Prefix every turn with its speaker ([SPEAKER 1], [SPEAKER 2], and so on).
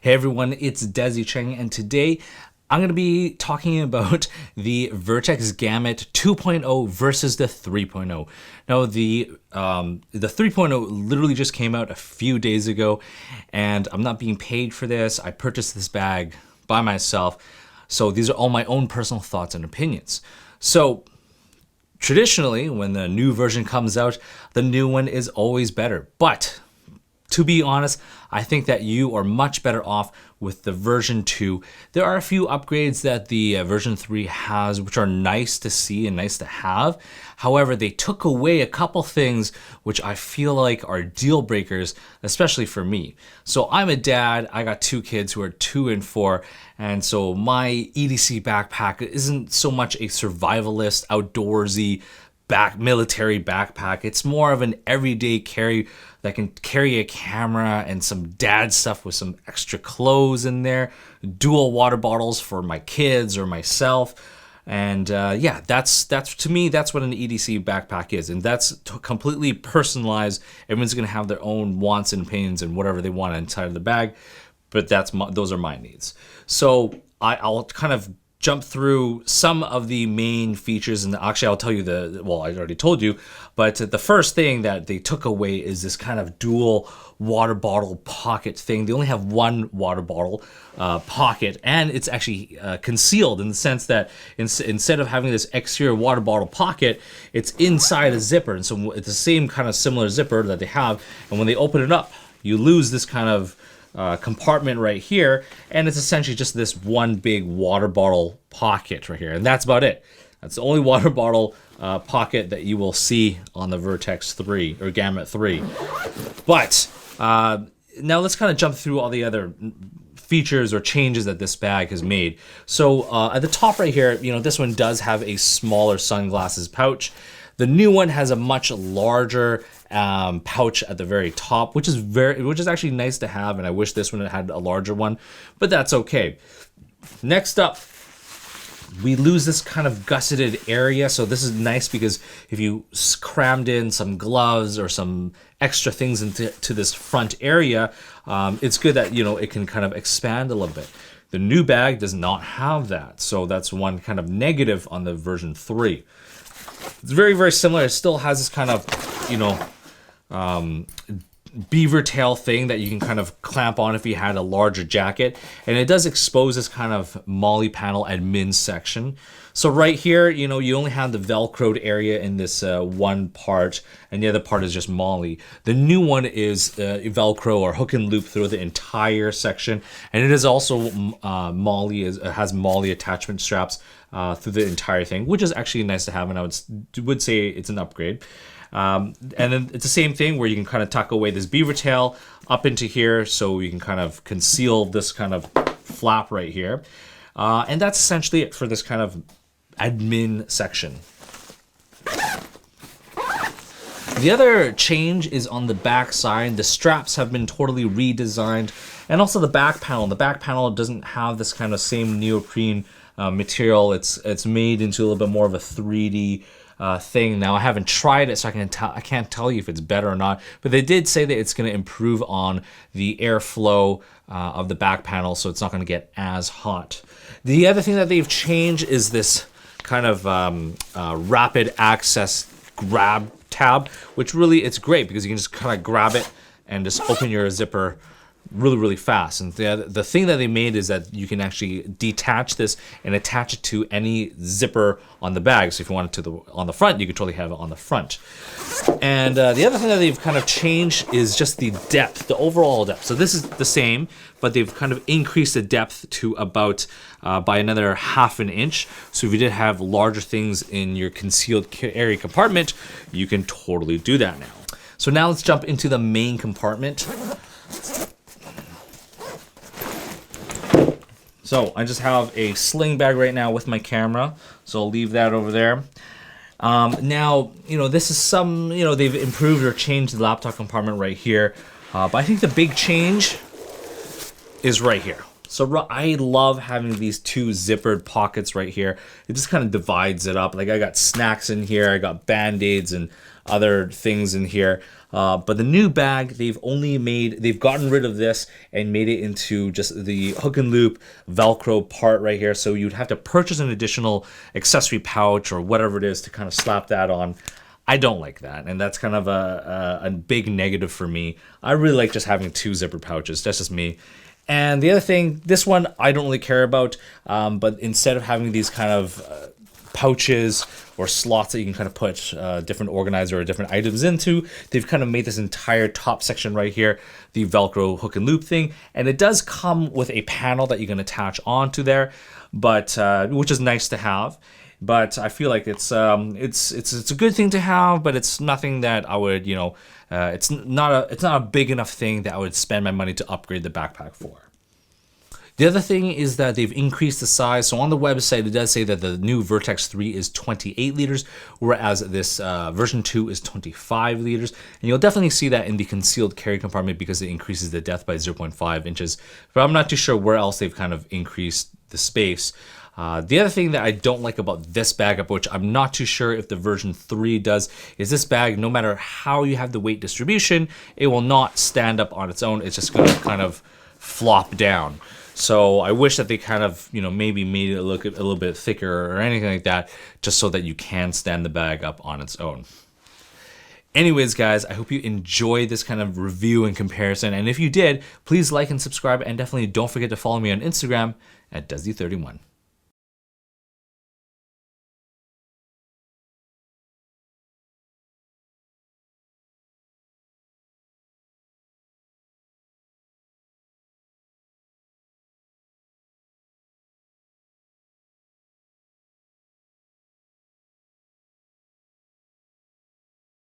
[SPEAKER 1] Hey everyone, it's Desy Cheng, and today I'm going to be talking about the Vertx Gamut 2.0 versus the 3.0. Now, the 3.0 literally just came out a few days ago, and I'm not being paid for this. I purchased this bag by myself, so these are all my own personal thoughts and opinions. So, traditionally, when the new version comes out, the new one is always better, but to be honest, I think that you are much better off with the version 2. There are a few upgrades that the version 3 has, which are nice to see and nice to have. However, they took away a couple things which I feel like are deal breakers, especially for me. So I'm a dad, I got 2 kids who are 2 and 4, and so my EDC backpack isn't so much a survivalist, outdoorsy, military backpack. It's more of an everyday carry that can carry a camera and some dad stuff with some extra clothes in there, dual water bottles for my kids or myself. And yeah, that's to me, that's what an EDC backpack is, and that's completely personalized. Everyone's gonna have their own wants and opinions and whatever they want inside of the bag, but those are my needs. So I'll kind of jump through some of the main features, and actually I'll tell you well, I already told you, but the first thing that they took away is this kind of dual water bottle pocket thing. They only have one water bottle pocket, and it's actually concealed in the sense that instead of having this exterior water bottle pocket, it's inside a zipper, and so it's the same kind of similar zipper that they have, and when they open it up, you lose this kind of compartment right here, and it's essentially just this one big water bottle pocket right here, and that's about it. That's the only water bottle pocket that you will see on the Vertx 3 or Gamut 3. But now let's kind of jump through all the other features or changes that this bag has made. So at the top right here, this one does have a smaller sunglasses pouch. The new one has a much larger pouch at the very top, which is actually nice to have, and I wish this one had a larger one, but that's okay. Next up, we lose this kind of gusseted area, so this is nice because if you crammed in some gloves or some extra things into this front area, it's good that it can kind of expand a little bit. The new bag does not have that, so that's one kind of negative on the version 3. It's very, very similar. It still has this kind of, beaver tail thing that you can kind of clamp on if you had a larger jacket. And it does expose this kind of MOLLE panel admin section. So right here, you only have the Velcroed area in this one part, and the other part is just MOLLE. The new one is Velcro or hook and loop through the entire section, and it is also MOLLE. It has MOLLE attachment straps through the entire thing, which is actually nice to have, and I would say it's an upgrade. And then it's the same thing where you can kind of tuck away this beaver tail up into here, so you can kind of conceal this kind of flap right here. And that's essentially it for this kind of admin section. The other change is on the back side. The straps have been totally redesigned, and also the back panel. The back panel doesn't have this kind of same neoprene material. It's made into a little bit more of a 3D thing. Now I haven't tried it, so I can't tell you if it's better or not, but they did say that it's going to improve on the airflow of the back panel, so it's not going to get as hot. The other thing that they've changed is this kind of rapid access grab tab, which really, it's great because you can just kind of grab it and just open your zipper really, really fast. And the thing that they made is that you can actually detach this and attach it to any zipper on the bag. So if you want it on the front, you can totally have it on the front. And the other thing that they've kind of changed is just the depth, the overall depth. So this is the same, but they've kind of increased the depth to about by another ½ an inch. So if you did have larger things in your concealed carry compartment, you can totally do that now. So now let's jump into the main compartment. So I just have a sling bag right now with my camera, so I'll leave that over there. Now, this is they've improved or changed the laptop compartment right here, but I think the big change is right here. So I love having these two zippered pockets right here. It just kind of divides it up. Like I got snacks in here, I got Band-Aids and other things in here. But the new bag, they've gotten rid of this and made it into just the hook and loop Velcro part right here. So you'd have to purchase an additional accessory pouch or whatever it is to kind of slap that on. I don't like that, and that's kind of a big negative for me. I really like just having two zipper pouches. That's just me. And the other thing, this one I don't really care about, but instead of having these kind of pouches or slots that you can kind of put different organizer or different items into, they've kind of made this entire top section right here the Velcro hook and loop thing, and it does come with a panel that you can attach onto there, but which is nice to have. But I feel like it's a good thing to have, but it's nothing that I would, it's not a big enough thing that I would spend my money to upgrade the backpack for. The other thing is that they've increased the size. So on the website, it does say that the new Vertx 3 is 28 liters, whereas this version 2 is 25 liters. And you'll definitely see that in the concealed carry compartment because it increases the depth by 0.5 inches. But I'm not too sure where else they've kind of increased the space. The other thing that I don't like about this bag, which I'm not too sure if the version 3 does, is this bag, no matter how you have the weight distribution, it will not stand up on its own. It's just going to kind of flop down. So I wish that they kind of, maybe made it look a little bit thicker or anything like that, just so that you can stand the bag up on its own. Anyways, guys, I hope you enjoyed this kind of review and comparison. And if you did, please like and subscribe, and definitely don't forget to follow me on Instagram at Desy31.